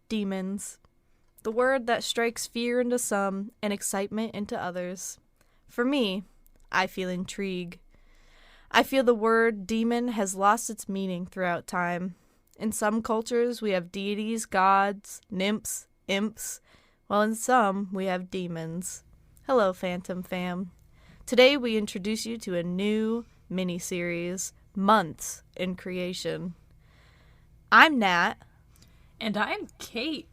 Demons. The word that strikes fear into some and excitement into others. For me, I feel intrigue. I feel the word demon has lost its meaning throughout time. In some cultures, we have deities, gods, nymphs, imps, while in some, we have demons. Hello, Phantom Fam. Today, we introduce you to a new mini-series, Months in Creation. I'm Nat. And I'm Kate.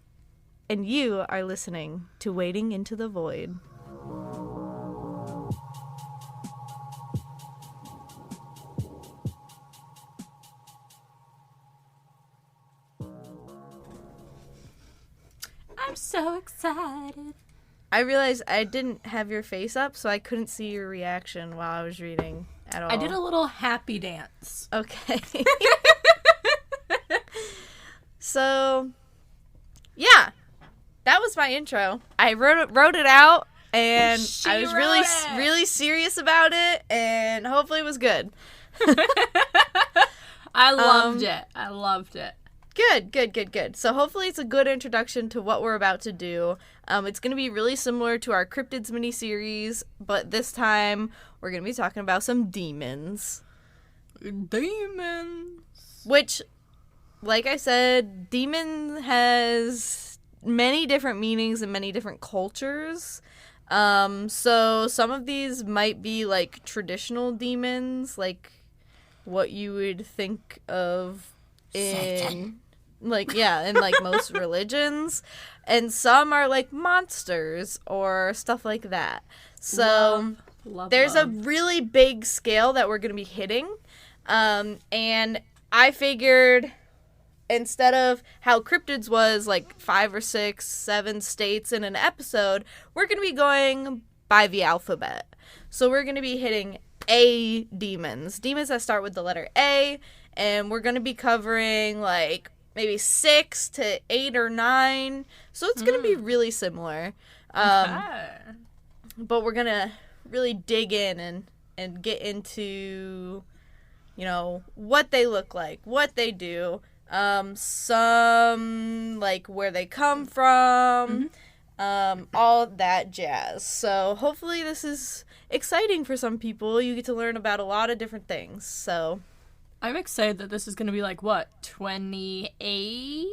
And you are listening to Wading into the Void. I'm so excited. I realized I didn't have your face up, so I couldn't see your reaction while I was reading at all. I did a little happy dance. Okay. So, yeah. That was my intro. I wrote it out, and I was really serious about it, and hopefully it was good. I loved it. Good. So hopefully it's a good introduction to what we're about to do. It's going to be really similar to our Cryptids mini-series, but this time we're going to be talking about some demons. Demons. Which, like I said, demon has many different meanings in many different cultures. So some of these might be like traditional demons, like what you would think of in most religions, and some are like monsters or stuff like that. So there's a really big scale that we're going to be hitting, and I figured instead of how cryptids was like 5 or 6, 7 states in an episode, we're going to be going by the alphabet. So we're going to be hitting A demons that start with the letter A, and we're going to be covering like maybe 6 to 8 or 9. So it's going to be really similar. But we're going to really dig in and get into, what they look like, what they do. Some like where they come from, all that jazz. So hopefully this is exciting for some people. You get to learn about a lot of different things. So I'm excited that this is going to be like, what, 28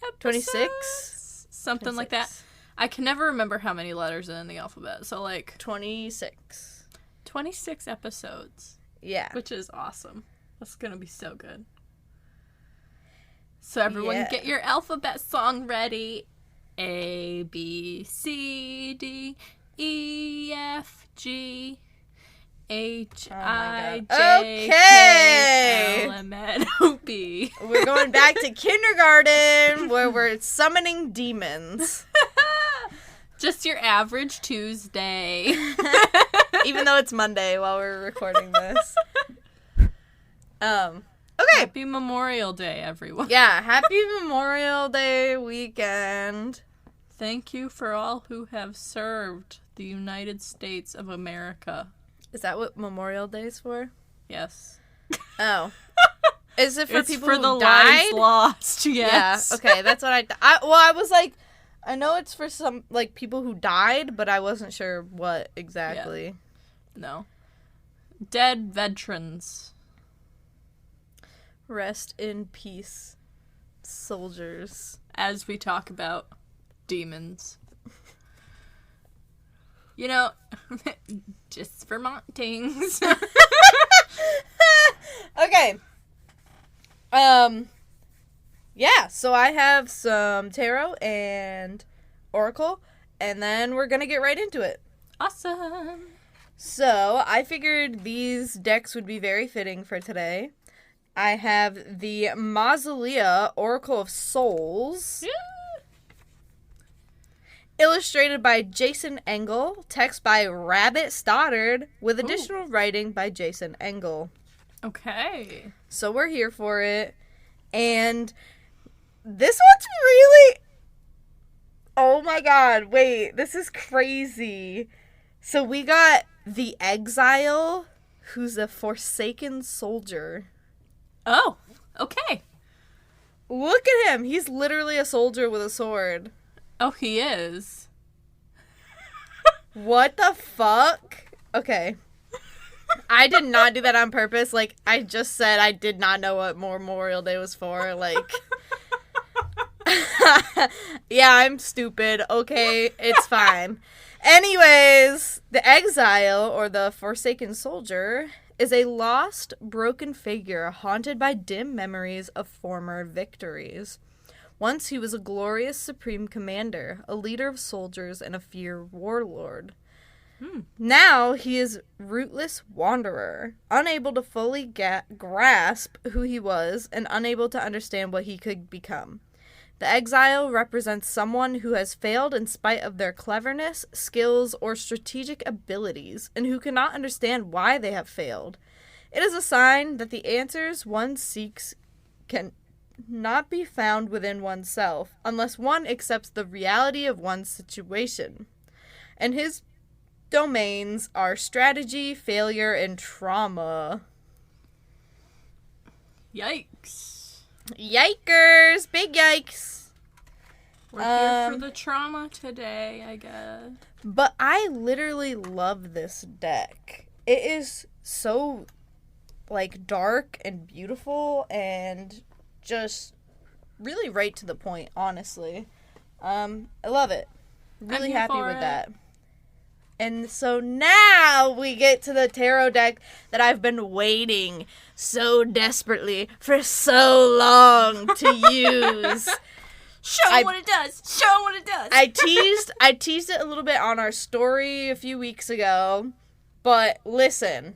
episodes? 26? Something 26. Like that. I can never remember how many letters are in the alphabet. So like 26. 26 episodes. Yeah. Which is awesome. That's going to be so good. So everyone get your alphabet song ready. A, B, C, D, E, F, G, H, I, J, K, L, M, N, O, P. We're going back to kindergarten where we're summoning demons. Just your average Tuesday. Even though it's Monday while we're recording this. Okay. Happy Memorial Day, everyone. Yeah, happy Memorial Day weekend. Thank you for all who have served the United States of America. Is that what Memorial Day is for? Yes. Oh. Is it for it's people for who the died? Lives lost, yes. Yeah, okay, that's what I was like, I know it's for some, like, people who died, but I wasn't sure what exactly. Yeah. No. Dead veterans. Rest in peace, soldiers. As we talk about demons. Just Vermontings. Okay. Yeah, so I have some tarot and oracle, and then we're gonna get right into it. Awesome. So, I figured these decks would be very fitting for today. I have the Mausolea Oracle of Souls. Yeah. Illustrated by Jason Engel. Text by Rabbit Stoddard. With additional writing by Jason Engel. Okay. So we're here for it. And this one's really... Oh my god. Wait. This is crazy. So we got the Exile, who's a Forsaken Soldier. Oh, okay. Look at him. He's literally a soldier with a sword. Oh, he is. What the fuck? Okay. I did not do that on purpose. Like, I just said I did not know what Memorial Day was for. Like, yeah, I'm stupid. Okay, it's fine. Anyways, the exile, or the forsaken soldier, is a lost, broken figure haunted by dim memories of former victories. Once he was a glorious supreme commander, a leader of soldiers, and a feared warlord. Now he is rootless wanderer, unable to fully grasp who he was and unable to understand what he could become. The exile represents someone who has failed in spite of their cleverness, skills, or strategic abilities, and who cannot understand why they have failed. It is a sign that the answers one seeks can not be found within oneself unless one accepts the reality of one's situation. And his domains are strategy, failure, and trauma. Yikes. Yikers! Big yikes! We're here for the trauma today, I guess. But I literally love this deck. It is so, like, dark and beautiful and just really right to the point, honestly. I love it. Really happy with that. And so now we get to the tarot deck that I've been waiting so desperately for so long to use. Show them what it does. Show them what it does. I teased it a little bit on our story a few weeks ago, but listen.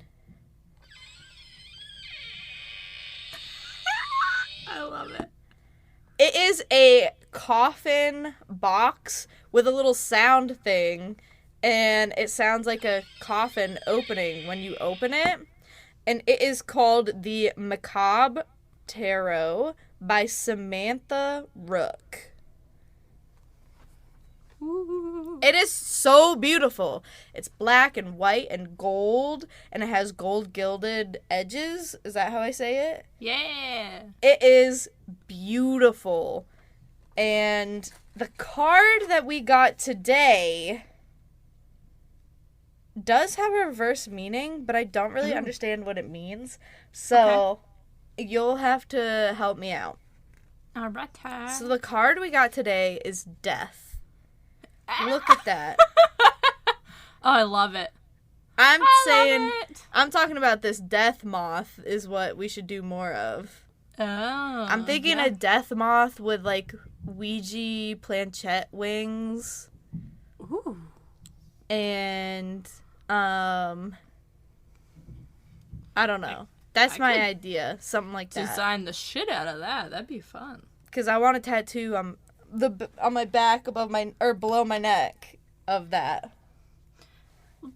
I love it. It is a coffin box with a little sound thing, and it sounds like a coffin opening when you open it. And it is called the Macabre Tarot by Samantha Rook. Ooh. It is so beautiful. It's black and white and gold, and it has gold gilded edges. Is that how I say it? Yeah. It is beautiful. And the card that we got today does have a reverse meaning, but I don't really understand what it means. So you'll have to help me out. All right. So the card we got today is Death. Look at that. Oh, I love it. I'm talking about this death moth is what we should do more of. Oh. I'm thinking a death moth with, like, Ouija planchette wings. Ooh. And, I don't know. That's my idea. Something like that. Design the shit out of that. That'd be fun. Because I want a tattoo on my back below my neck of that.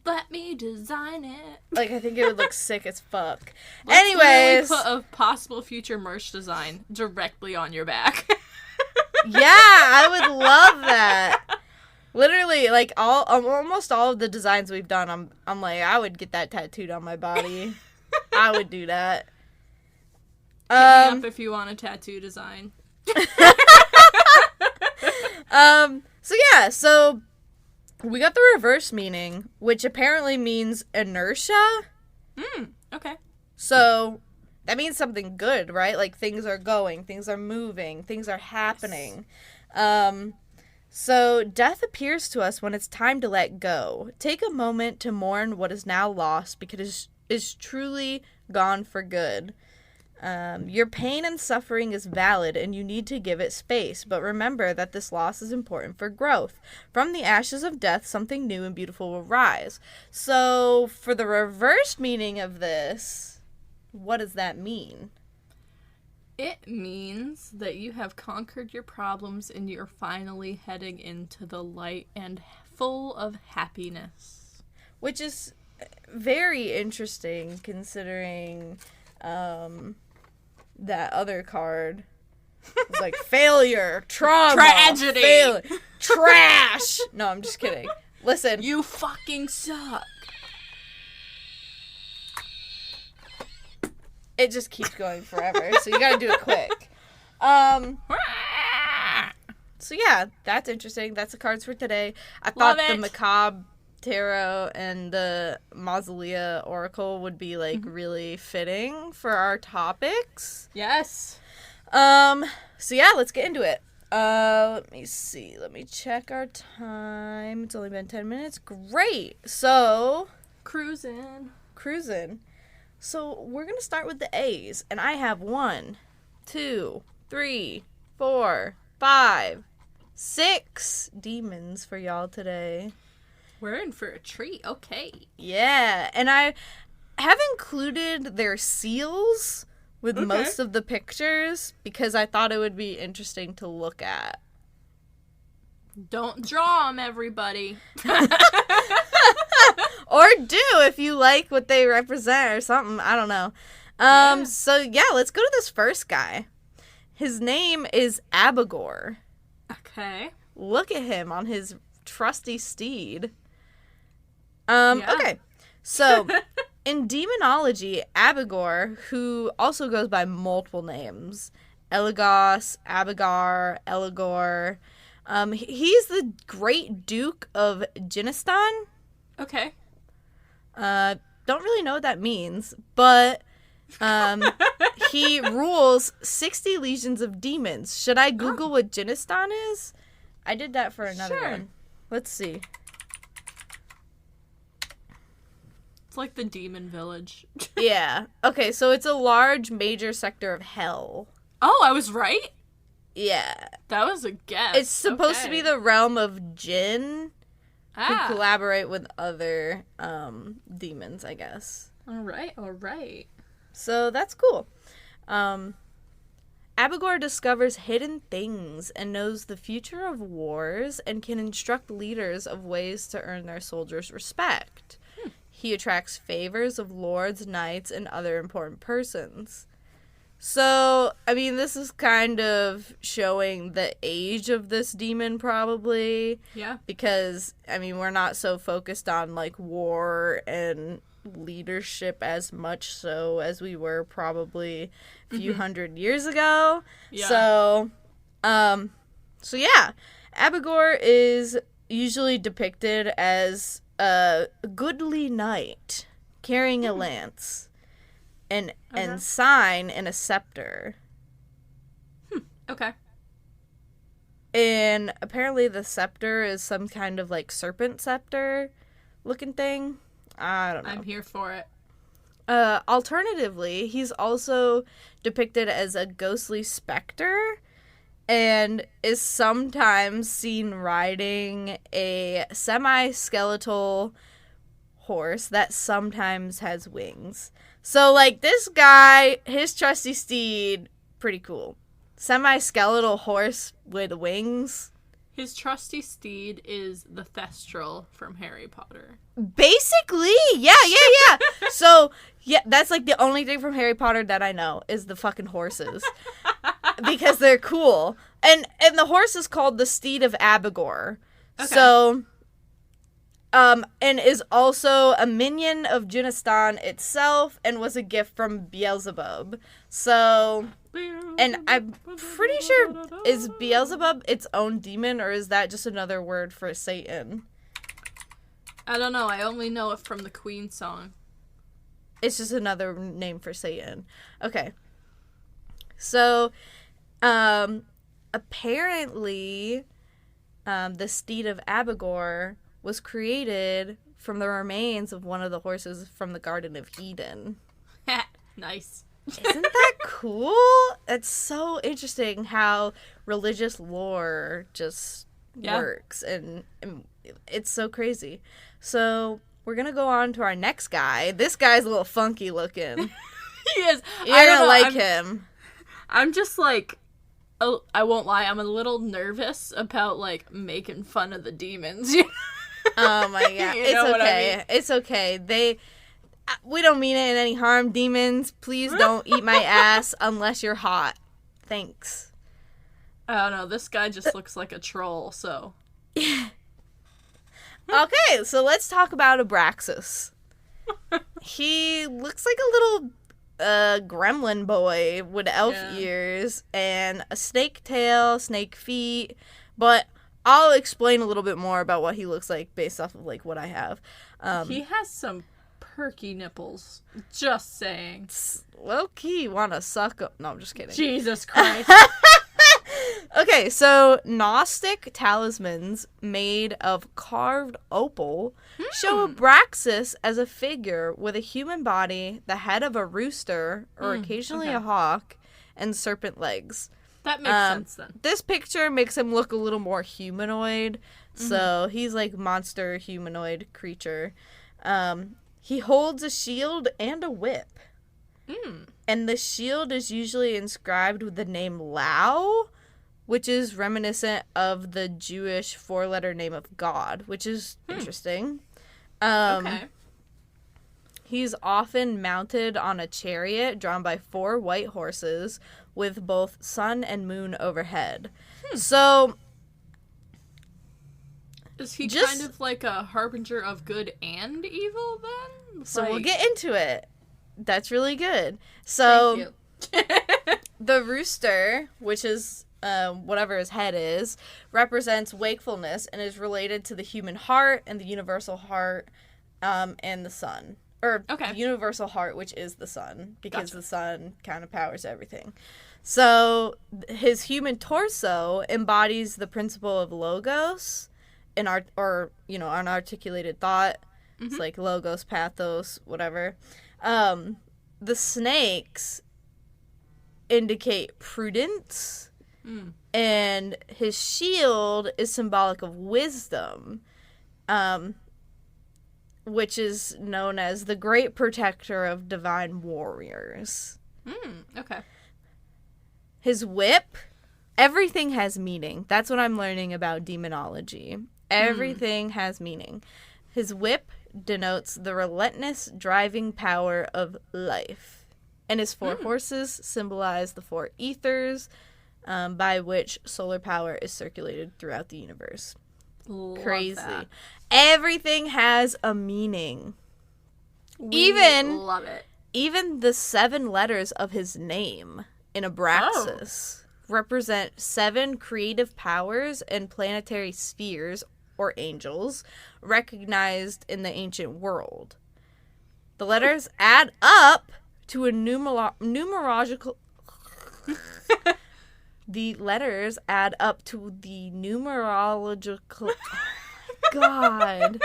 Let me design it. Like, I think it would look sick as fuck. Let's Anyways, put a possible future merch design directly on your back. yeah, I would love that. Literally, like, almost all of the designs we've done, I'm like, I would get that tattooed on my body. I would do that. Hit me up if you want a tattoo design. So we got the reverse meaning, which apparently means inertia. Okay. So that means something good, right? Like, things are going, things are moving, things are happening. Yes. So death appears to us when it's time to let go. Take a moment to mourn what is now lost because it is truly gone for good. Your pain and suffering is valid and you need to give it space, but remember that this loss is important for growth. From the ashes of death, something new and beautiful will rise. So for the reverse meaning of this, what does that mean? It means that you have conquered your problems and you're finally heading into the light and full of happiness. Which is very interesting considering that other card was like failure, trauma, tragedy, trash. No, I'm just kidding. Listen. You fucking suck. It just keeps going forever, so you gotta do it quick. So yeah, that's interesting. That's the cards for today. I Love thought the it. Macabre Tarot and the Mausolea Oracle would be like really fitting for our topics. Yes. So yeah, let's get into it. Let me see. Let me check our time. It's only been 10 minutes. Great. So, Cruising. So, we're going to start with the A's. And I have 1, 2, 3, 4, 5, 6 demons for y'all today. We're in for a treat. Okay. Yeah. And I have included their seals with most of the pictures because I thought it would be interesting to look at. Don't draw them, everybody. Or do if you like what they represent or something. I don't know. So yeah, let's go to this first guy. His name is Abigor. Okay. Look at him on his trusty steed. Yeah. Okay. So in demonology, Abigor, who also goes by multiple names, Elagos, Abigar, Eligor, he's the Great Duke of Jinistan. Okay. Don't really know what that means, but he rules 60 legions of demons. Should I Google what Jinistan is? I did that for another one. Let's see. It's like the demon village. Yeah. Okay, so it's a large major sector of hell. Oh, I was right? Yeah. That was a guess. It's supposed to be the realm of Jinn who Ah. collaborate with other demons, I guess. All right. So that's cool. Abigor discovers hidden things and knows the future of wars and can instruct leaders of ways to earn their soldiers' respect. He attracts favors of lords, knights, and other important persons. So, I mean, this is kind of showing the age of this demon, probably. Yeah. Because, I mean, we're not so focused on, like, war and leadership as much so as we were probably a few hundred years ago. Yeah. So yeah. Abigor is usually depicted as a goodly knight carrying a lance. And sign and a scepter. Okay. And apparently the scepter is some kind of like serpent scepter looking thing. I don't know. I'm here for it. Alternatively, he's also depicted as a ghostly specter and is sometimes seen riding a semi-skeletal horse that sometimes has wings. So, like, this guy, his trusty steed, pretty cool. Semi-skeletal horse with wings. His trusty steed is the Thestral from Harry Potter. Basically, yeah. So, yeah, that's, like, the only thing from Harry Potter that I know is the fucking horses. Because they're cool. And the horse is called the Steed of Abigor. Okay. So... and is also a minion of Jinistan itself and was a gift from Beelzebub. So, and I'm pretty sure, is Beelzebub its own demon or is that just another word for Satan? I don't know. I only know it from the Queen song. It's just another name for Satan. Okay. So, apparently, the Steed of Abigor was created from the remains of one of the horses from the Garden of Eden. Nice. Isn't that cool? It's so interesting how religious lore just works, and it's so crazy. So we're gonna go on to our next guy. This guy's a little funky looking. He is. You're gonna like him. I'm just like, oh, I won't lie. I'm a little nervous about like making fun of the demons. Oh my god. It's okay. I mean? It's okay. We don't mean it in any harm. Demons, please don't eat my ass unless you're hot. Thanks. I don't know. This guy just looks like a troll, so. Okay, so let's talk about Abraxas. He looks like a little a gremlin boy with elf ears and a snake tail, snake feet, but I'll explain a little bit more about what he looks like based off of, like, what I have. He has some perky nipples. Just saying. Low-key wanna suck up. No, I'm just kidding. Jesus Christ. Okay, so Gnostic talismans made of carved opal show Abraxas as a figure with a human body, the head of a rooster, or occasionally a hawk, and serpent legs. That makes sense, then. This picture makes him look a little more humanoid, so he's like monster humanoid creature. He holds a shield and a whip. And the shield is usually inscribed with the name Lao, which is reminiscent of the Jewish four-letter name of God, which is interesting. Okay. He's often mounted on a chariot drawn by 4 white horses with both sun and moon overhead. So, is he kind of like a harbinger of good and evil, then? So we'll get into it. That's really good. So, the rooster, which is whatever his head is, represents wakefulness and is related to the human heart and the universal heart and the sun. Or the universal heart, which is the sun, because the sun kind of powers everything. So his human torso embodies the principle of logos, an unarticulated thought. It's like logos, pathos, whatever. The snakes indicate prudence. And his shield is symbolic of wisdom, which is known as the great protector of divine warriors. Okay. His whip, everything has meaning. That's what I'm learning about demonology. Everything has meaning. His whip denotes the relentless driving power of life. And his 4 horses symbolize the 4 ethers, by which solar power is circulated throughout the universe. Crazy. That. Everything has a meaning. Love it. Even the 7 letters of his name in Abraxas represent 7 creative powers and planetary spheres, or angels, recognized in the ancient world. The letters add up to a numerological... The letters add up to the numerological... God.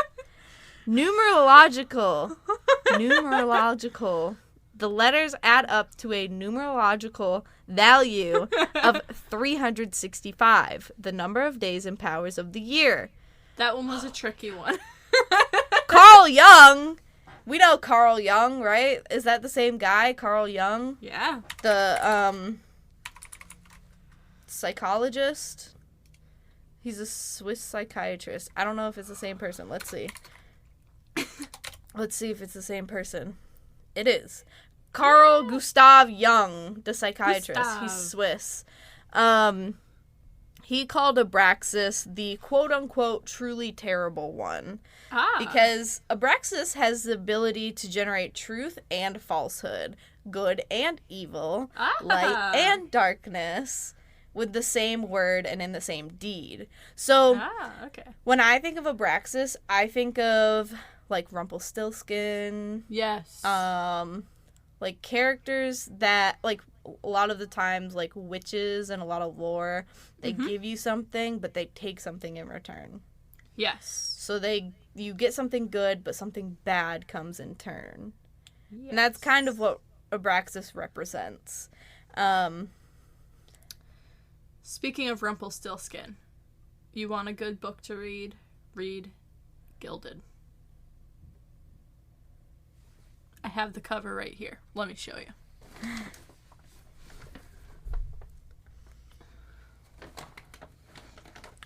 Numerological. The letters add up to a numerological value of 365, the number of days and powers of the year. That one was a tricky one. Carl Jung. We know Carl Jung, right? Is that the same guy, Carl Jung? Yeah. The, psychologist. He's a Swiss psychiatrist. I don't know if it's the same person. Let's see. Let's see if it's the same person. It is. Carl Gustav Jung, the psychiatrist. He's Swiss. He called Abraxas the quote-unquote truly terrible one. Because Abraxas has the ability to generate truth and falsehood, good and evil, light and darkness, with the same word and in the same deed. So, when I think of Abraxas, I think of, like, Rumpelstiltskin. Yes. Like, characters that, like, a lot of the times, like, witches and a lot of lore, they give you something, but they take something in return. Yes. So you get something good, but something bad comes in turn. Yes. And that's kind of what Abraxas represents. Speaking of Rumpelstiltskin, you want a good book to read? Read Gilded. I have the cover right here. Let me show you.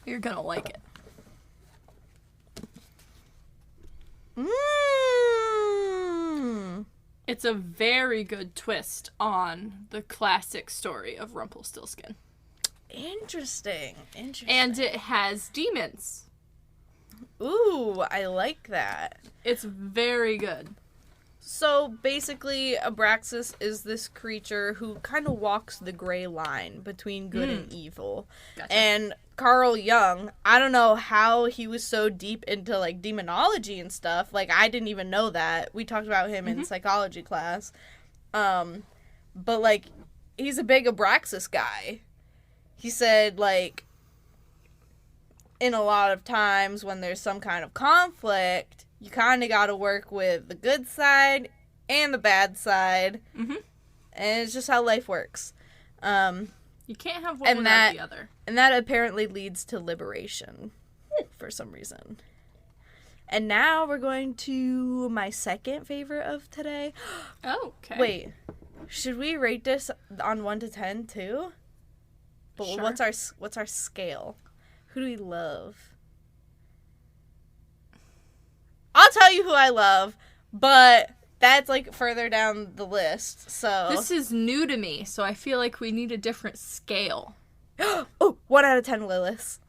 You're gonna like it. It's a very good twist on the classic story of Rumpelstiltskin. Interesting. And it has demons. Ooh, I like that. It's very good. So basically, Abraxas is this creature who kind of walks the gray line between good and evil. Gotcha. And Carl Jung, I don't know how he was so deep into like demonology and stuff. Like I didn't even know that. We talked about him in psychology class. But like he's a big Abraxas guy. He said like in a lot of times when there's some kind of conflict, you kind of got to work with the good side and the bad side. Mm-hmm. And it's just how life works. You can't have one without the other. And that apparently leads to liberation for some reason. And now we're going to my second favorite of today. Oh, okay. Wait. Should we rate this on 1 to 10 too? But sure. What's our scale? Who do we love? I'll tell you who I love, but that's like further down the list. So this is new to me, so I feel like we need a different scale. Oh, 1 out of 10 Liliths.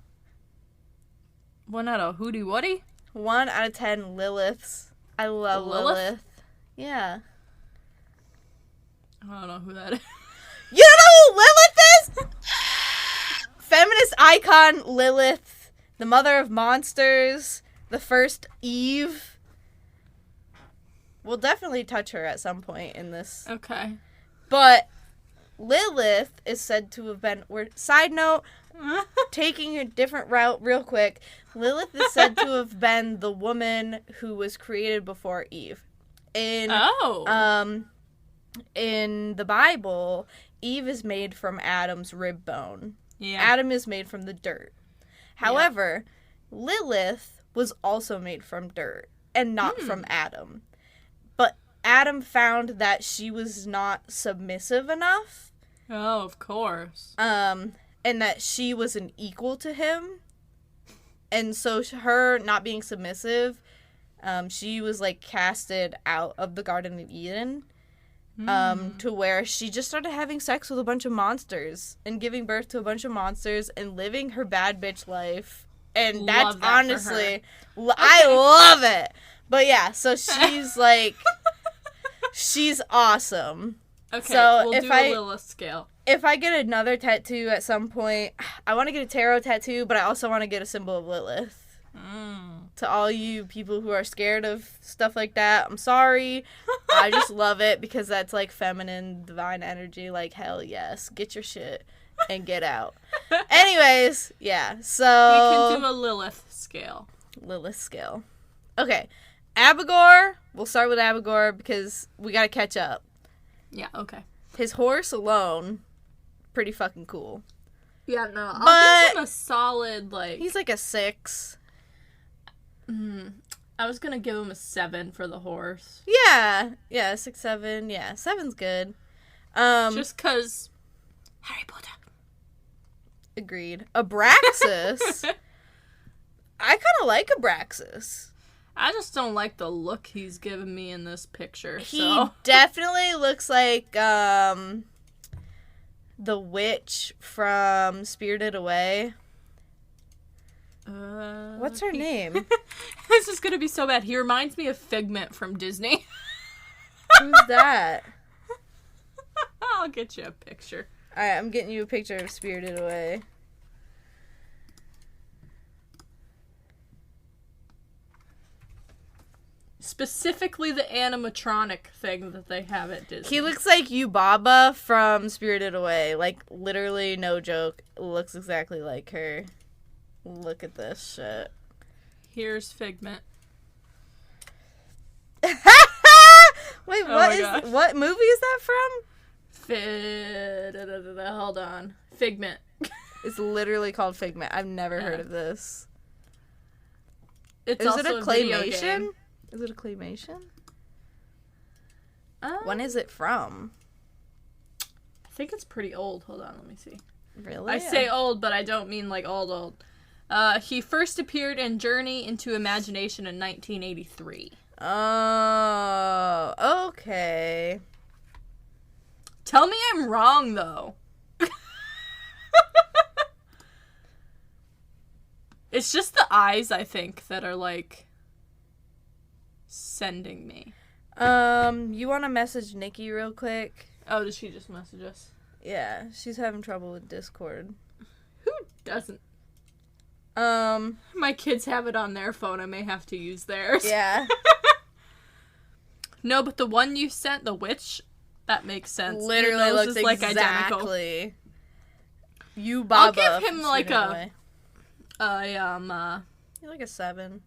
1 out of Hootie Woody? 1 out of 10 Liliths. I love Lilith. Yeah. I don't know who that is. You don't know who Lilith is? Feminist icon Lilith, the mother of monsters, the first Eve. We'll definitely touch her at some point in this. Okay. But Lilith is said to have been... Side note, taking a different route real quick. Lilith is said to have been the woman who was created before Eve. In the Bible, Eve is made from Adam's rib bone. Yeah. Adam is made from the dirt. However, Lilith was also made from dirt and not from Adam. But Adam found that she was not submissive enough. Oh, of course. And that she was an equal to him. And so her not being submissive, she was like casted out of the Garden of Eden. To where she just started having sex with a bunch of monsters and giving birth to a bunch of monsters and living her bad bitch life. And that's honestly, I love it. But yeah, so she's like, she's awesome. Okay, so we'll do a Lilith scale. If I get another tattoo at some point, I want to get a tarot tattoo, but I also want to get a symbol of Lilith. To all you people who are scared of stuff like that, I'm sorry. I just love it because that's like feminine, divine energy. Like, hell yes. Get your shit and get out. Anyways, yeah. So we can do a Lilith scale. Lilith scale. Okay. Abigor. We'll start with Abigor because we got to catch up. Yeah, okay. His horse alone, pretty fucking cool. Yeah, no. I'll give him a solid, like... He's like a 6. I was gonna give him a 7 for the horse. Yeah, 6, 7. Yeah, 7's good. Just cause Harry Potter. Agreed. Abraxas. I kind of like Abraxas. I just don't like the look he's giving me in this picture. He definitely looks like the witch from Spirited Away. What's her name? This is gonna be so bad. He reminds me of Figment from Disney. Who's that? I'll get you a picture. Alright, I'm getting you a picture of Spirited Away. Specifically the animatronic thing that they have at Disney. He looks like Yubaba from Spirited Away. Like, literally, no joke. Looks exactly like her. Look at this shit. Here's Figment. Wait, what movie is that from? Hold on. Figment. It's literally called Figment. I've never heard of this. It's Is also it a claymation? Is it a claymation? When is it from? I think it's pretty old. Hold on, let me see. Really? I say old, but I don't mean like old. He first appeared in Journey into Imagination in 1983. Oh, okay. Tell me I'm wrong, though. It's just the eyes, I think, that are, like, sending me. You want to message Nikki real quick? Oh, did she just message us? Yeah, she's having trouble with Discord. Who doesn't? My kids have it on their phone. I may have to use theirs. Yeah. No, but the one you sent, the witch, that makes sense. Literally looks like exactly. Identical. You, Baba. I'll give him like You're like a 7,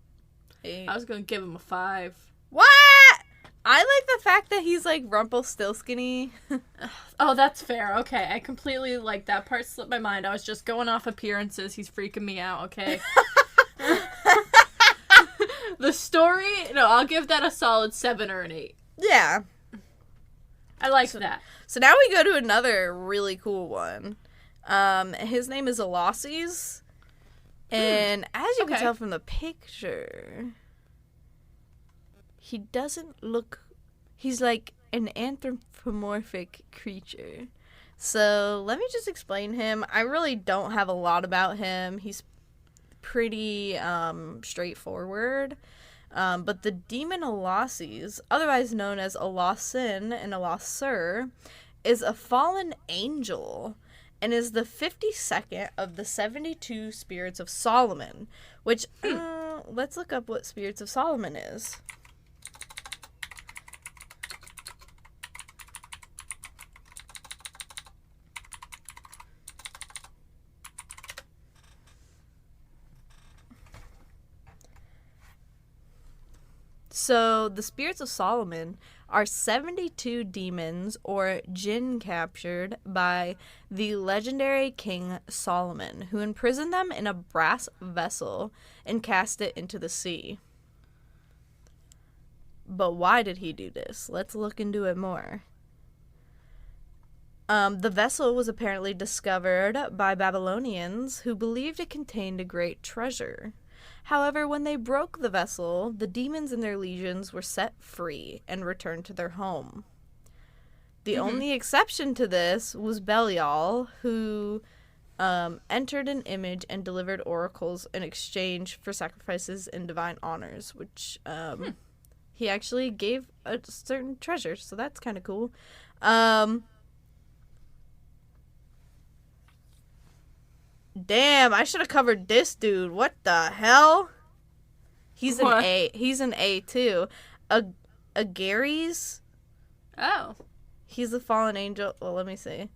8. I was gonna give him a 5. What? I like the fact that he's like Rumpelstiltskin-y. Oh, that's fair. Okay, I completely like that part slipped my mind. I was just going off appearances. He's freaking me out. Okay. The story, no, I'll give that a solid 7 or an 8. Yeah. I like that. So now we go to another really cool one. His name is Elosses. And as you can tell from the picture, he doesn't look... He's like an anthropomorphic creature. So let me just explain him. I really don't have a lot about him. He's pretty straightforward. But the demon Elosses, otherwise known as Elossin and Elosser, is a fallen angel and is the 52nd of the 72 spirits of Solomon, which, let's look up what spirits of Solomon is. So, the spirits of Solomon are 72 demons or jinn captured by the legendary King Solomon, who imprisoned them in a brass vessel and cast it into the sea. But why did he do this? Let's look into it more. The vessel was apparently discovered by Babylonians who believed it contained a great treasure. However, when they broke the vessel, the demons and their legions were set free and returned to their home. The only exception to this was Belial, who entered an image and delivered oracles in exchange for sacrifices and divine honors, which he actually gave a certain treasure, so that's kind of cool. Damn, I should have covered this dude. What the hell? He's an A. He's an A too. A Gary's. Oh. He's a fallen angel. Well, let me see.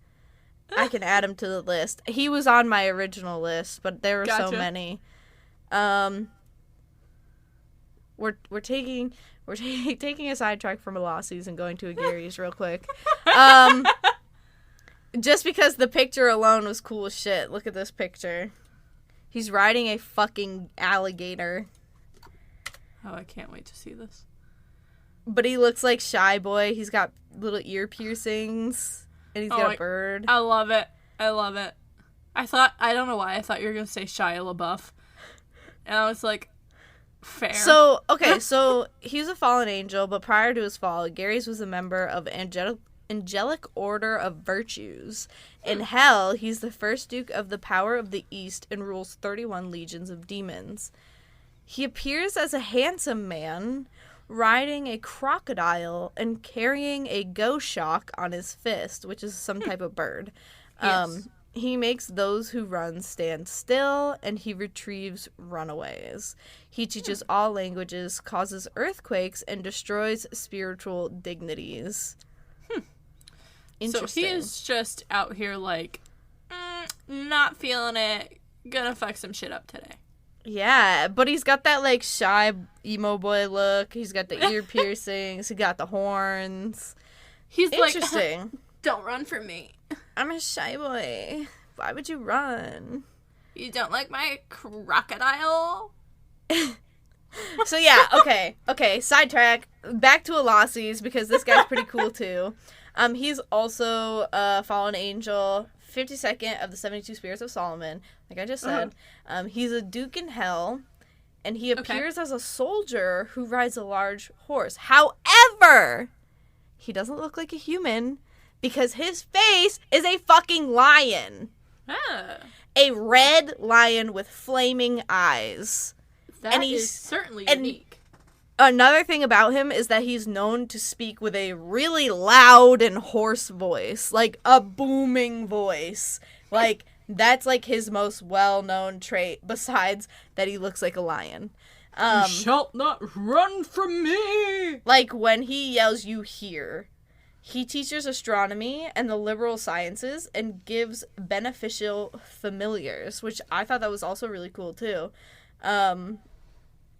I can add him to the list. He was on my original list, but there were so many. We're taking a sidetrack from Elosses and going to a Gary's real quick. Just because the picture alone was cool as shit. Look at this picture. He's riding a fucking alligator. Oh, I can't wait to see this. But he looks like Shy Boy. He's got little ear piercings. And he's got a bird. I love it. I love it. I don't know why, I thought you were going to say Shia LaBeouf. And I was like, fair. So, okay, so he's a fallen angel, but prior to his fall, Gary's was a member of Angelic Order of Virtues. In hell, he's the first Duke of the Power of the East and rules 31 legions of demons. He appears as a handsome man, riding a crocodile and carrying a goshawk on his fist, which is some type of bird. Yes. He makes those who run stand still, and he retrieves runaways. He teaches all languages, causes earthquakes, and destroys spiritual dignities. So he is just out here like, not feeling it, gonna fuck some shit up today. Yeah, but he's got that, like, shy emo boy look. He's got the ear piercings. He got the horns. He's interesting. Like, don't run from me. I'm a shy boy. Why would you run? You don't like my crocodile? So, yeah, okay, sidetrack. Back to Elosses, because this guy's pretty cool, too. He's also a fallen angel, 52nd of the 72 spirits of Solomon, like I just said. He's a duke in hell, and he appears as a soldier who rides a large horse. However, he doesn't look like a human because his face is a fucking lion. A red lion with flaming eyes. That is certainly unique. Another thing about him is that he's known to speak with a really loud and hoarse voice, like a booming voice. Like, that's like his most well-known trait, besides that he looks like a lion. You shalt not run from me! Like, when he yells, you hear. He teaches astronomy and the liberal sciences and gives beneficial familiars, which I thought that was also really cool, too.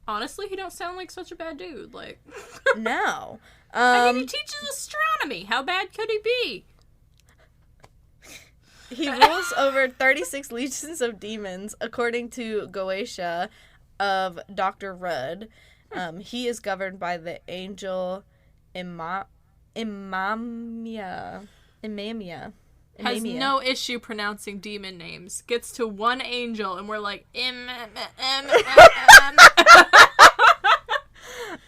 Honestly, he don't sound like such a bad dude. Like, no. I mean, he teaches astronomy. How bad could he be? He rules over 36 legions of demons, according to Goetia of Dr. Rudd. He is governed by the angel Imamia. Has no issue pronouncing demon names. Gets to one angel, and we're like,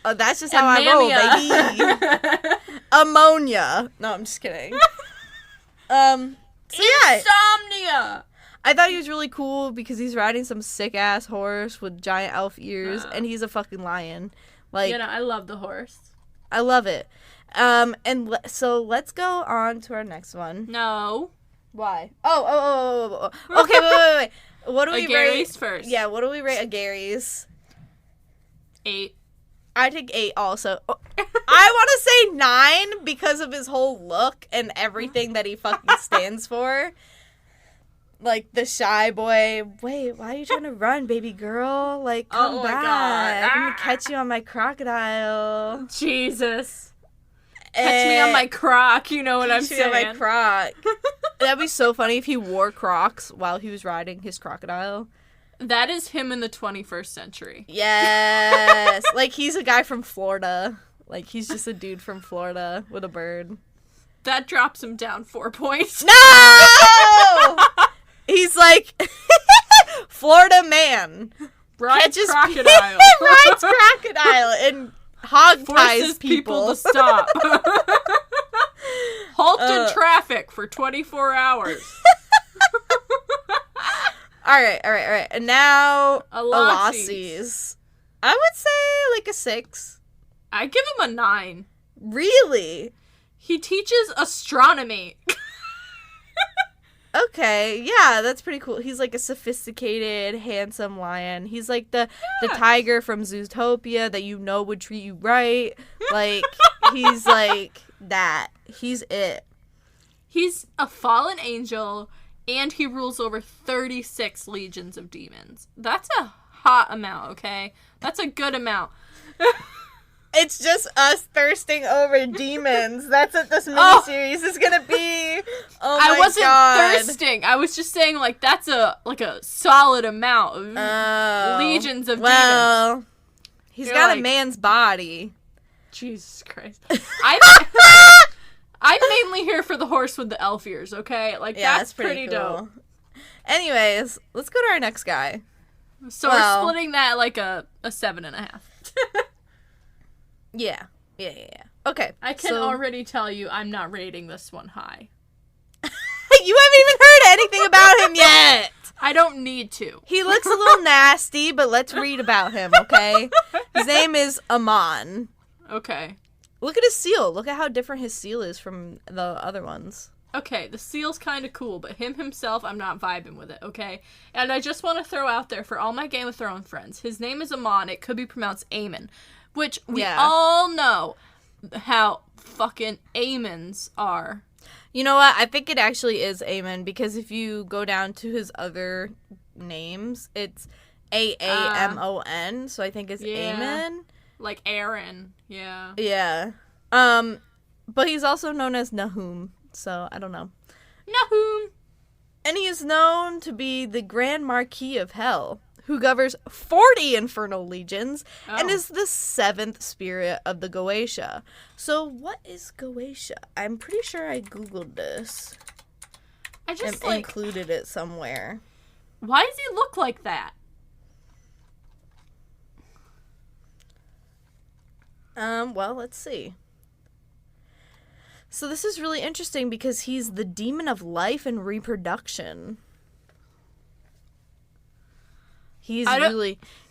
oh, that's just how I roll, baby. Ammonia. No, I'm just kidding. So yeah, Insomnia! I thought he was really cool because he's riding some sick-ass horse with giant elf ears, and he's a fucking lion. Like, I love the horse. I love it. So let's go on to our next one. No. Why? Oh. Okay, wait. What do we rate? Gary's first. Yeah, what do we rate a Gary's? 8. I think 8 also. I want to say 9 because of his whole look and everything that he fucking stands for. Like, the shy boy. Wait, why are you trying to run, baby girl? Like, come back. God. I'm going to catch you on my crocodile. Jesus. Catch me on my croc, you know what I'm saying. Catch me on my croc. That'd be so funny if he wore Crocs while he was riding his crocodile. That is him in the 21st century. Yes. Like, he's a guy from Florida. Like, he's just a dude from Florida with a bird. That drops him down 4 points. No! He's like, Florida man. Rides crocodile. Rides crocodile and hog ties Forces people to people. stop. Halted traffic for 24 hours. All right. And now, Alassi's. I would say like a 6. I give him a 9. Really? He teaches astronomy. Okay, yeah, that's pretty cool. He's like a sophisticated, handsome lion. He's like the tiger from Zootopia that you know would treat you right. Like, he's like that. He's it. He's a fallen angel, and he rules over 36 legions of demons. That's a hot amount, okay? That's a good amount. It's just us thirsting over demons. That's what this miniseries is gonna be. Oh my God. I wasn't thirsting. I was just saying, like, that's a solid amount of legions of demons. He's got a man's body. Jesus Christ. I'm mainly here for the horse with the elf ears, okay? Like, yeah, that's pretty cool. Dope. Anyways, let's go to our next guy. So we're splitting that like a 7.5. Yeah. Okay. I can already tell you I'm not rating this one high. You haven't even heard anything about him yet. I don't need to. He looks a little nasty, but let's read about him, okay? His name is Amon. Okay. Look at his seal. Look at how different his seal is from the other ones. Okay, the seal's kind of cool, but him himself, I'm not vibing with it, okay? And I just want to throw out there for all my Game of Thrones friends, his name is Amon. It could be pronounced Aemon. Which we all know how fucking Aemons are. You know what? I think it actually is Aemon, because if you go down to his other names, it's Aamon, so I think it's Aemon. Like Aaron, yeah. Yeah. But he's also known as Nahum, so I don't know. Nahum! And he is known to be the Grand Marquis of Hell, who governs 40 infernal legions and is the 7th spirit of the Goetia. So what is Goetia? I'm pretty sure I googled this. I just and included it somewhere. Why does he look like that? Well, let's see. So this is really interesting because he's the demon of life and reproduction.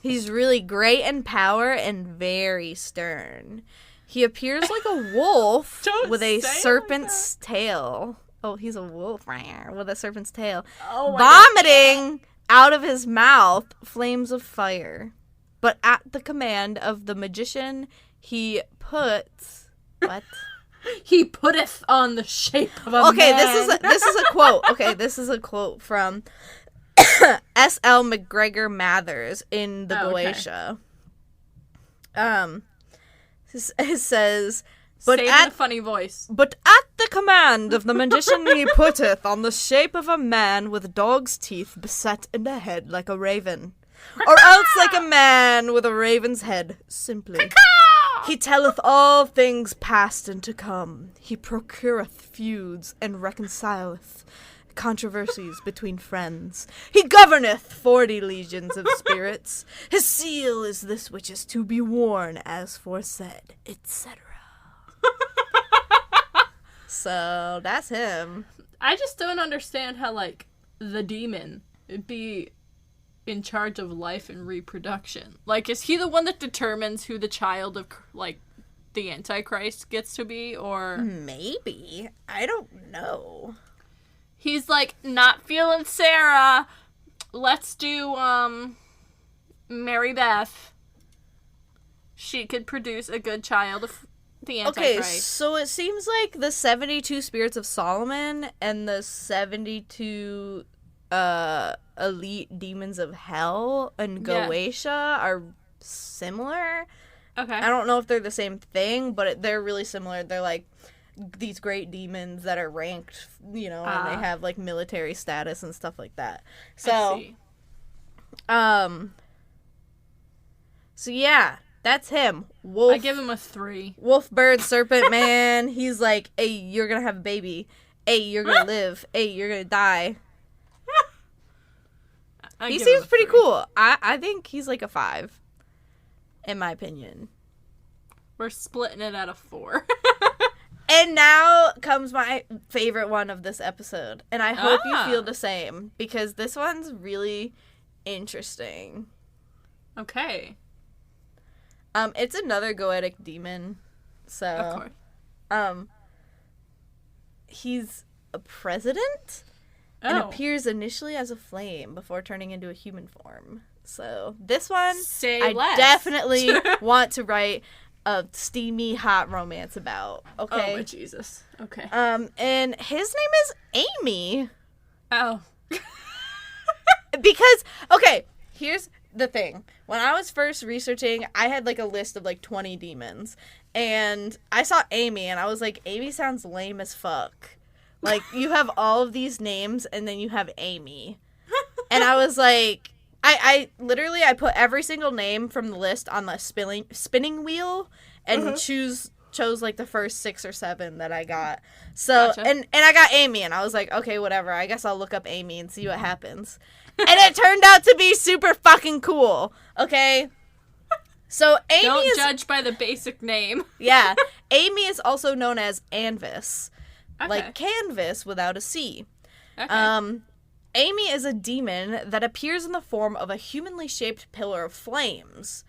He's really great in power and very stern. He appears like a wolf with a serpent's tail. Oh, he's a wolf with a serpent's tail. Oh, vomiting out of his mouth flames of fire. But at the command of the magician, he puts... What? He putteth on the shape of a man. This is a quote. Okay, this is a quote from S.L. McGregor Mathers in the Goetia. It says... Say it in a funny voice. But at the command of the magician he putteth on the shape of a man with dog's teeth beset in the head like a raven. Or else like a man with a raven's head, simply. He telleth all things past and to come. He procureth feuds and reconcileth controversies between friends. He governeth 40 legions of spirits. His seal is this which is to be worn as foresaid, etc. So, that's him. I just don't understand how, like, the demon would be in charge of life and reproduction. Like, is he the one that determines who the child of, like, the Antichrist gets to be, or... Maybe. I don't know. He's like, not feeling Sarah. Let's do, Mary Beth. She could produce a good child of the Antichrist. Okay, so it seems like the 72 spirits of Solomon and the 72 elite demons of hell and Goetia are similar. Okay. I don't know if they're the same thing, but they're really similar. They're like these great demons that are ranked, you know, and they have like military status and stuff like that. So, I see. So yeah, that's him. Wolf. I give him a 3. Wolf, bird, serpent, man. He's like, hey, you're gonna have a baby. Hey, you're gonna live. Hey, you're gonna die. He seems pretty cool. I think he's like a 5. In my opinion. We're splitting it at a 4. And now comes my favorite one of this episode. And I hope you feel the same. Because this one's really interesting. Okay. It's another goetic demon. So. Of course. He's a president. And appears initially as a flame before turning into a human form. So, this one, definitely want to write a steamy, hot romance about. Okay? Oh, my Jesus. Okay. And his name is Amy. Oh. Because, okay, here's the thing. When I was first researching, I had, like, a list of, like, 20 demons. And I saw Amy, and I was like, Amy sounds lame as fuck. Like, you have all of these names, and then you have Amy. And I was like, I literally put every single name from the list on the spinning wheel, and chose, like, the first 6 or 7 that I got. So, gotcha. and I got Amy, and I was like, okay, whatever, I guess I'll look up Amy and see what happens. And it turned out to be super fucking cool, okay? So, Amy Don't judge by the basic name. Yeah. Amy is also known as Anvis. Okay. Like canvas without a C. Okay. Amy is a demon that appears in the form of a humanly shaped pillar of flames.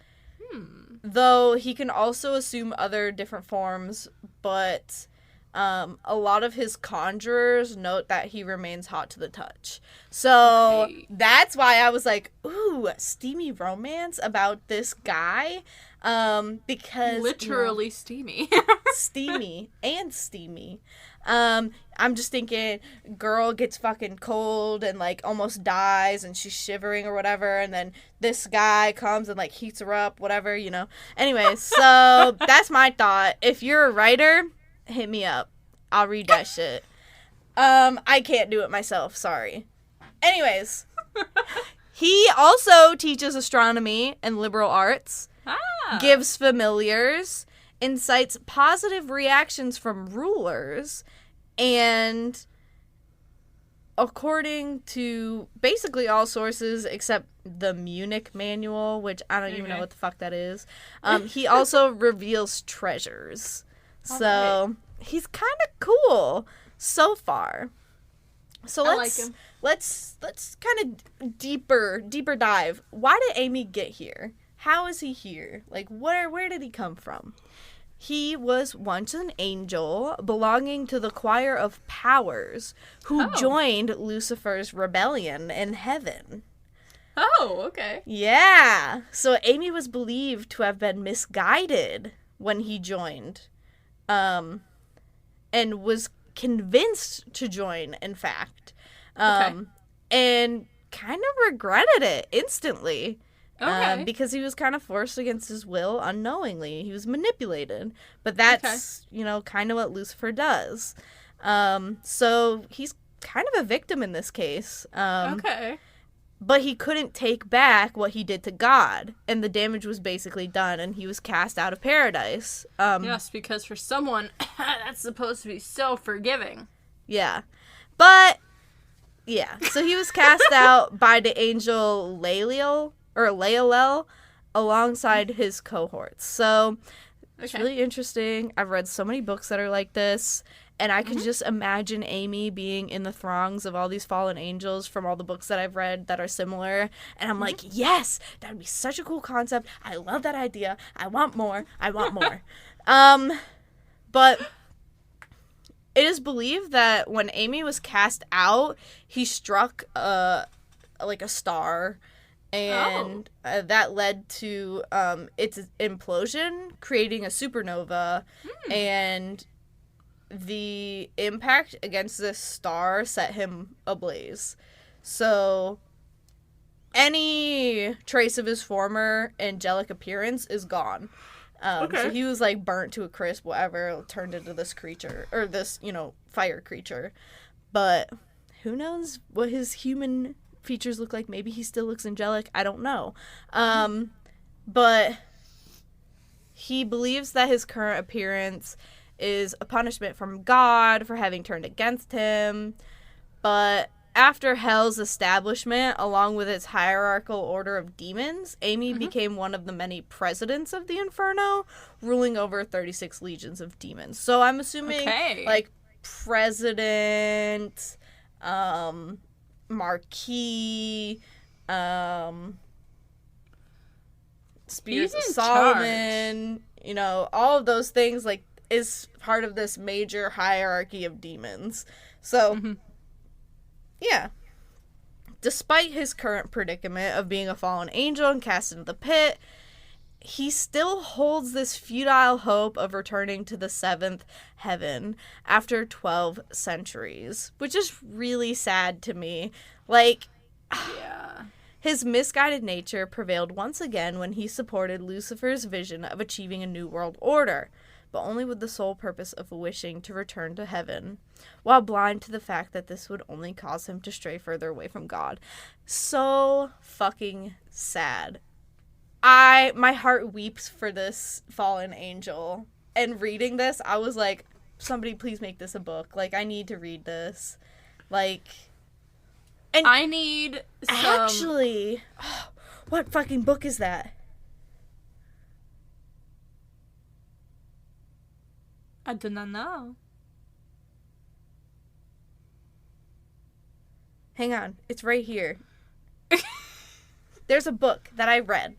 Though he can also assume other different forms, but a lot of his conjurers note that he remains hot to the touch. So that's why I was like, ooh, steamy romance about this guy. Because literally steamy. Steamy and steamy. I'm just thinking girl gets fucking cold and like almost dies and she's shivering or whatever, and then this guy comes and like heats her up, whatever, you know. Anyway, so that's my thought. If you're a writer, hit me up. I'll read that shit. I can't do it myself, sorry. Anyways, he also teaches astronomy and liberal arts. Gives familiars, incites positive reactions from rulers, and according to basically all sources except the Munich manual, which I don't even know what the fuck that is, he also reveals treasures. So he's kind of cool so far. So let's kind of deeper dive. Why did Amy get here? How is he here? Like, where did he come from? He was once an angel belonging to the choir of powers who joined Lucifer's rebellion in heaven. Oh, okay. Yeah. So Amy was believed to have been misguided when he joined, and was convinced to join, in fact. And kind of regretted it instantly. Because he was kind of forced against his will unknowingly. He was manipulated. But that's, kind of what Lucifer does. So he's kind of a victim in this case. But he couldn't take back what he did to God. And the damage was basically done. And he was cast out of paradise. Yes, because for someone, that's supposed to be so forgiving. Yeah. But, yeah. So he was cast out by the angel Laelel alongside his cohorts. So it's really interesting. I've read so many books that are like this, and I can just imagine Amy being in the throngs of all these fallen angels from all the books that I've read that are similar, and I'm like, yes, that would be such a cool concept. I love that idea. I want more. But it is believed that when Amy was cast out, he struck a star. And that led to its implosion, creating a supernova, and the impact against this star set him ablaze. So any trace of his former angelic appearance is gone. So he was like burnt to a crisp, whatever, turned into this creature, or this, fire creature. But who knows what his human features look like. Maybe he still looks angelic. I don't know. But he believes that his current appearance is a punishment from God for having turned against him. But after Hell's establishment, along with its hierarchical order of demons, Amy became one of the many presidents of the Inferno, ruling over 36 legions of demons. So I'm assuming, president, Marquis, Spears of Solomon, all of those things, is part of this major hierarchy of demons. So, yeah. Despite his current predicament of being a fallen angel and cast into the pit, he still holds this futile hope of returning to the seventh heaven after 12 centuries, which is really sad to me. His misguided nature prevailed once again when he supported Lucifer's vision of achieving a new world order, but only with the sole purpose of wishing to return to heaven, while blind to the fact that this would only cause him to stray further away from God. So fucking sad. My heart weeps for this fallen angel. And reading this, I was like, somebody please make this a book. I need to read this. And I need some... Actually, what fucking book is that? I do not know. Hang on. It's right here. There's a book that I read.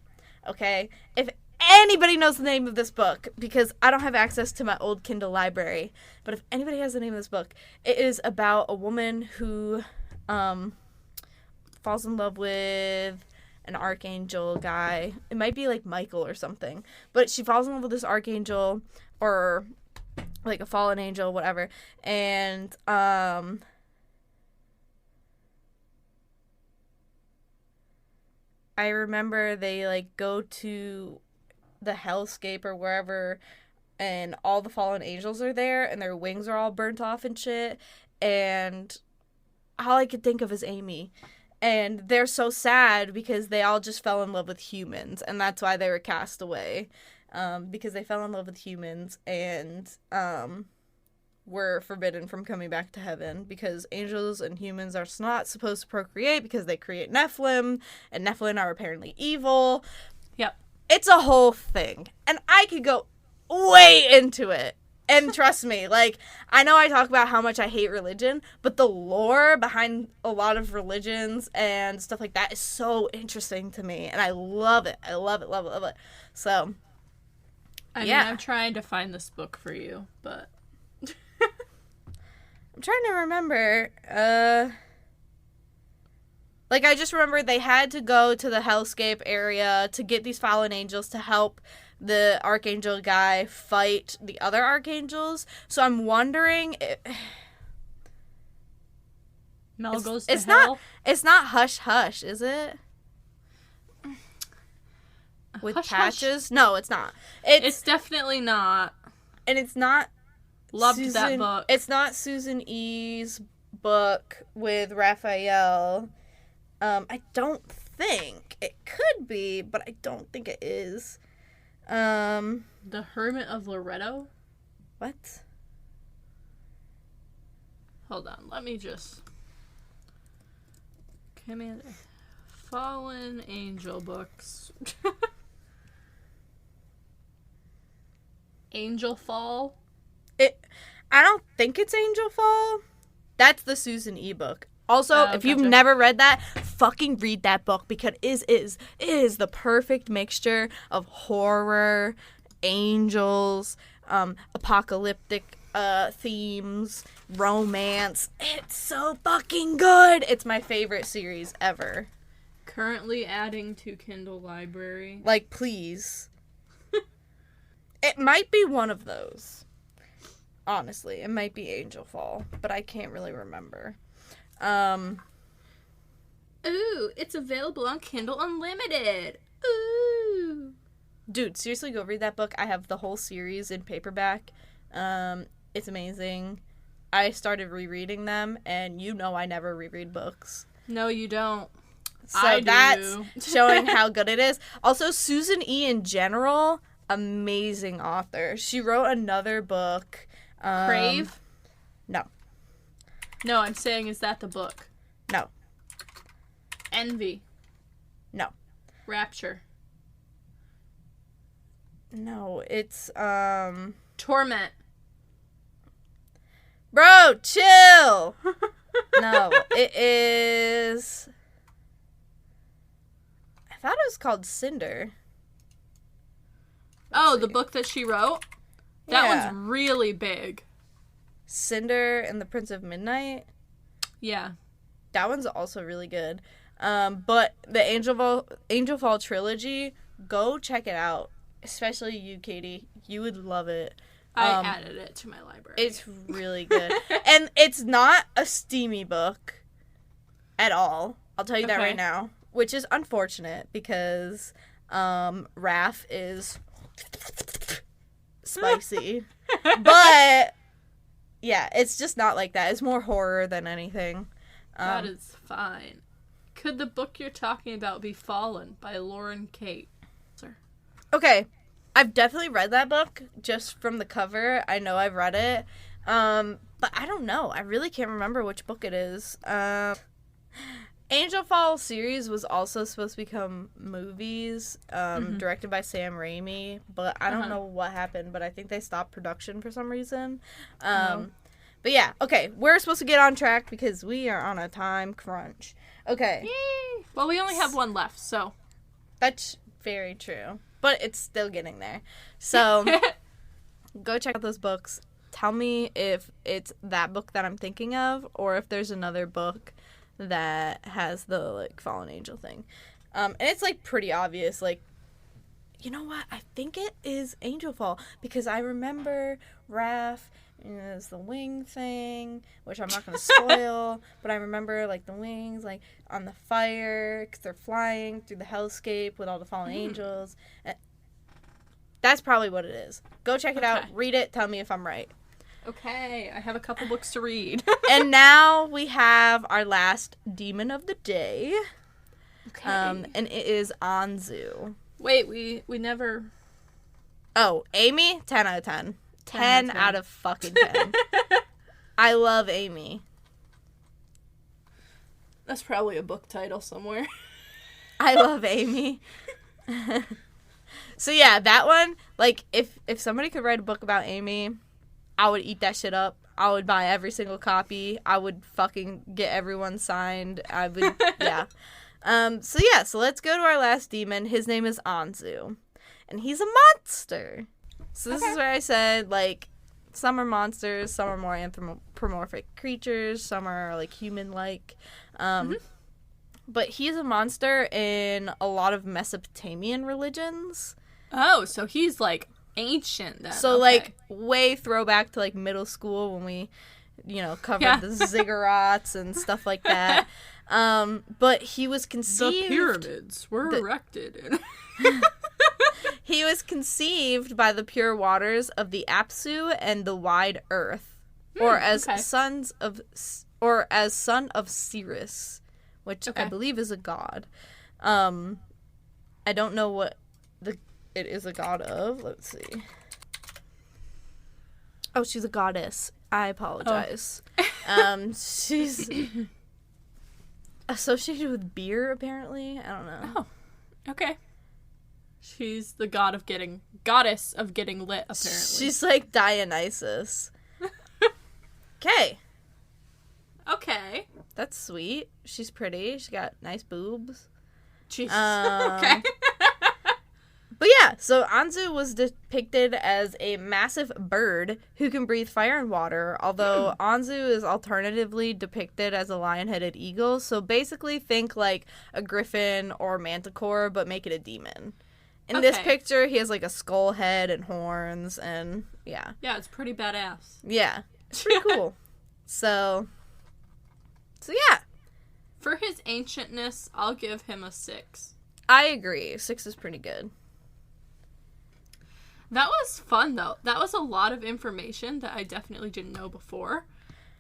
Okay? If anybody knows the name of this book, because I don't have access to my old Kindle library, but if anybody has the name of this book, it is about a woman who falls in love with an archangel guy. It might be Michael or something, but she falls in love with this archangel, or a fallen angel, whatever, and I remember they go to the hellscape or wherever, and all the fallen angels are there, and their wings are all burnt off and shit, and all I could think of is Amy. And they're so sad because they all just fell in love with humans, and that's why they were cast away. Because they fell in love with humans and were forbidden from coming back to heaven, because angels and humans are not supposed to procreate because they create Nephilim, and Nephilim are apparently evil. Yep. It's a whole thing, and I could go way into it, And trust me, like, I know I talk about how much I hate religion, but the lore behind a lot of religions and stuff like that is so interesting to me, and I love it. I love it, love it, love it. So, I mean, I'm trying to find this book for you, but... I'm trying to remember, like, I just remember they had to go to the Hellscape area to get these fallen angels to help the Archangel guy fight the other Archangels. So I'm wondering... Mel goes to hell? It's not Hush Hush, is it? With Hush patches? Hush. No, it's not. It's definitely not. And it's not... Loved that book. It's not Susan E's book with Raphael. I don't think. It could be, but I don't think it is. The Hermit of Loretto? What? Hold on, let me just... Commander. Fallen Angel books. Angel Fall? I don't think it's Angel Fall. That's the Susan E book. Also, if you've gotcha. never read that, fucking read that book because it is the perfect mixture of horror, angels, apocalyptic themes, romance. It's so fucking good. It's my favorite series ever. Currently adding to Kindle Library. Like, please. It might be one of those. Honestly, it might be Angel Fall, but I can't really remember. Ooh, it's available on Kindle Unlimited. Ooh. Dude, seriously, go read that book. I have the whole series in paperback. It's amazing. I started rereading them, and you know I never reread books. No, you don't. So that's showing how good it is. Also, Susan E. in general, amazing author. She wrote another book. Crave? No. No, I'm saying, is that the book? No. Envy? No. Rapture? No, it's, Torment? Bro, chill! No, it is... I thought it was called Cinder. The book that she wrote? That one's really big. Cinder and the Prince of Midnight? Yeah. That one's also really good. But the Angel Fall trilogy, go check it out. Especially you, Katie. You would love it. I added it to my library. It's really good. And it's not a steamy book at all. I'll tell you that right now. Which is unfortunate because Raph is spicy. But yeah, it's just not like that. It's more horror than anything. That is fine. Could the book you're talking about be Fallen by Lauren Kate? Okay, I've definitely read that book just from the cover. I know I've read it. But I don't know. I really can't remember which book it is. Angel Fall series was also supposed to become movies, directed by Sam Raimi, but I don't know what happened, but I think they stopped production for some reason. But yeah, okay, we're supposed to get on track because we are on a time crunch. Okay. Yay! Well, we only have one left, so. That's very true. But it's still getting there. So, go check out those books. Tell me if it's that book that I'm thinking of, or if there's another book that has the, like, fallen angel thing. And it's, like, pretty obvious. Like, you know what? I think it is Angel Fall. Because I remember Raph, there's the wing thing, which I'm not going to spoil. But I remember, like, the wings, like, on the fire, because they're flying through the hellscape with all the fallen angels. That's probably what it is. Go check it out. Read it. Tell me if I'm right. Okay, I have a couple books to read. And now we have our last demon of the day. Okay. And it is Anzu. Wait, we never... Oh, Amy? 10 out of 10. 10 out of fucking 10. I love Amy. That's probably a book title somewhere. I love Amy. So yeah, that one, like, if somebody could write a book about Amy, I would eat that shit up. I would buy every single copy. I would fucking get everyone signed. I would, yeah. So let's go to our last demon. His name is Anzu. And he's a monster. So this is where I said, like, some are monsters, some are more anthropomorphic creatures, some are, like, human-like. But he's a monster in a lot of Mesopotamian religions. Oh, so he's, like, ancient then. So, like, way throwback to, like, middle school when we, covered the ziggurats and stuff like that. But he was conceived... The pyramids were erected. He was conceived by the pure waters of the Apsu and the wide earth, or as son of Sirius, which I believe is a god. I don't know what it is a god of. Let's see. Oh, she's a goddess. I apologize. She's associated with beer, apparently. I don't know. Oh, okay. She's the goddess of getting lit, apparently. She's like Dionysus. Okay. Okay. That's sweet. She's pretty. She got nice boobs. Jesus. Okay. But yeah, so Anzu was depicted as a massive bird who can breathe fire and water, although Anzu is alternatively depicted as a lion-headed eagle, so basically think like a griffin or manticore, but make it a demon. In this picture, he has like a skull head and horns, and yeah. Yeah, it's pretty badass. Yeah, it's pretty cool. So yeah. For his ancientness, I'll give him a 6. I agree. 6 is pretty good. That was fun, though. That was a lot of information that I definitely didn't know before.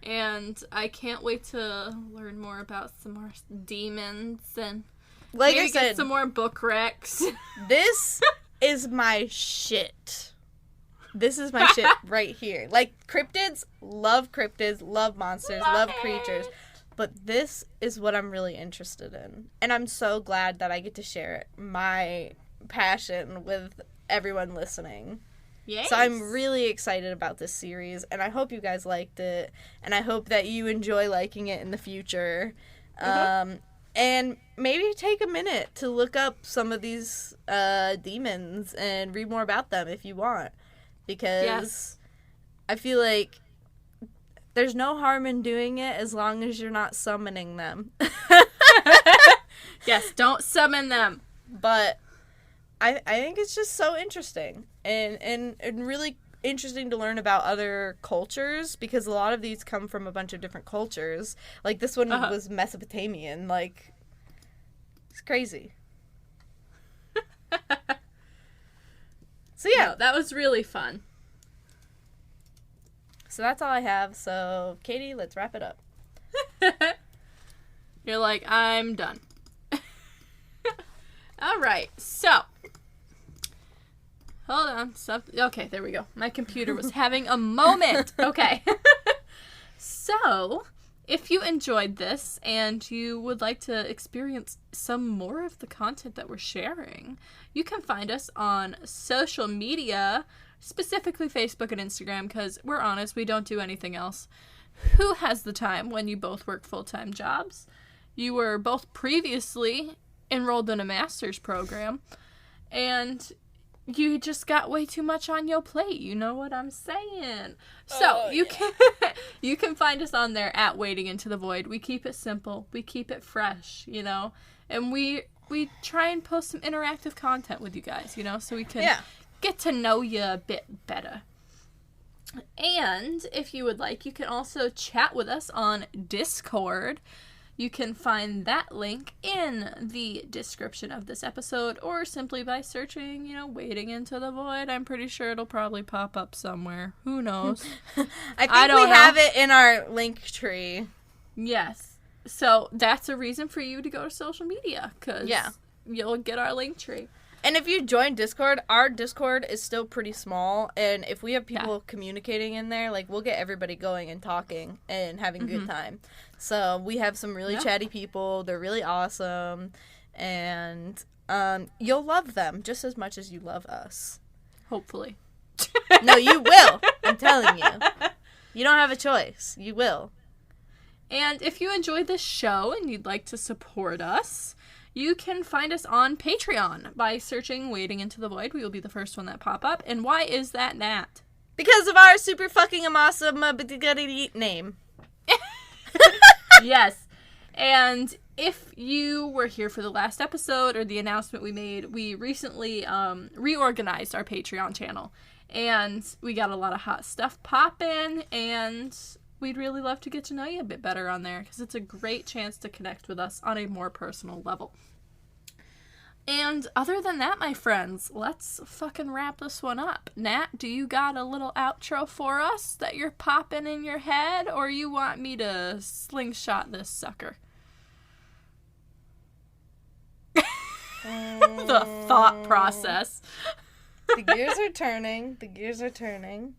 And I can't wait to learn more about some more demons and like maybe I said, get some more book recs. This is my shit. This is my shit right here. Like, cryptids, love monsters, love creatures. But this is what I'm really interested in. And I'm so glad that I get to share my passion with everyone listening. Yes. So I'm really excited about this series, and I hope you guys liked it, and I hope that you enjoy liking it in the future. And maybe take a minute to look up some of these demons and read more about them if you want, because I feel like there's no harm in doing it as long as you're not summoning them. Yes, don't summon them. But I think it's just so interesting and really interesting to learn about other cultures, because a lot of these come from a bunch of different cultures. Like, this one was Mesopotamian. Like, it's crazy. So, yeah. No, that was really fun. So that's all I have. So, Katie, let's wrap it up. You're like, I'm done. All right, so hold on. Okay, there we go. My computer was having a moment. Okay. So, if you enjoyed this and you would like to experience some more of the content that we're sharing, you can find us on social media, specifically Facebook and Instagram, because we're honest, we don't do anything else. Who has the time when you both work full-time jobs? You were both previously enrolled in a master's program, and you just got way too much on your plate. You know what I'm saying? So you can find us on there at Wading Into the Void. We keep it simple. We keep it fresh, and we try and post some interactive content with you guys, so we can get to know you a bit better. And if you would like, you can also chat with us on Discord. You can find that link in the description of this episode, or simply by searching, Wading Into the Void. I'm pretty sure it'll probably pop up somewhere. Who knows? I think we have it in our link tree. Yes. So that's a reason for you to go to social media, because you'll get our link tree. And if you join Discord, our Discord is still pretty small, and if we have people communicating in there, like, we'll get everybody going and talking and having a good time. So we have some really chatty people. They're really awesome, and you'll love them just as much as you love us. Hopefully. No, you will. I'm telling you. You don't have a choice. You will. And if you enjoyed this show and you'd like to support us, you can find us on Patreon by searching Wading Into the Void. We will be the first one that pop up. And why is that, Nat? Because of our super fucking awesome name. Yes. And if you were here for the last episode or the announcement we made, we recently reorganized our Patreon channel. And we got a lot of hot stuff popping, and we'd really love to get to know you a bit better on there, because it's a great chance to connect with us on a more personal level. And other than that, my friends, let's fucking wrap this one up. Nat, do you got a little outro for us that you're popping in your head, or you want me to slingshot this sucker? The thought process. The gears are turning. The gears are turning.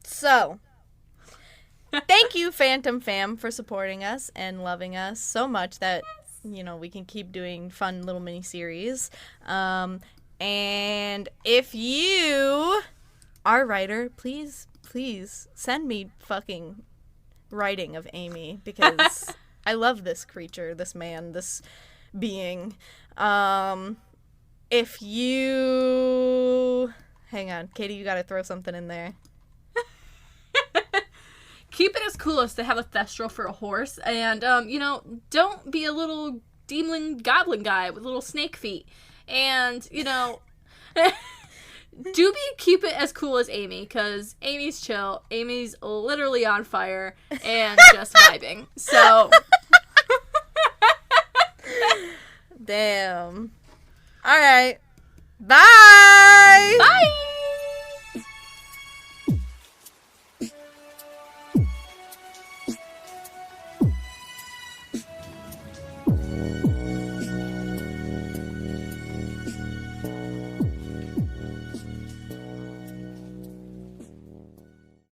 So, thank you, Phantom Fam, for supporting us and loving us so much that, you know, we can keep doing fun little mini-series. And if you are a writer, please send me fucking writing of Amy, because I love this creature, this man, this being. If you... Hang on, Katie, you gotta throw something in there. Keep it as cool as to have a thestral for a horse, and, you know, don't be a little demon goblin guy with little snake feet. And, you know, keep it as cool as Amy, because Amy's chill, Amy's literally on fire, and just vibing. So... Damn. All right. Bye. Bye.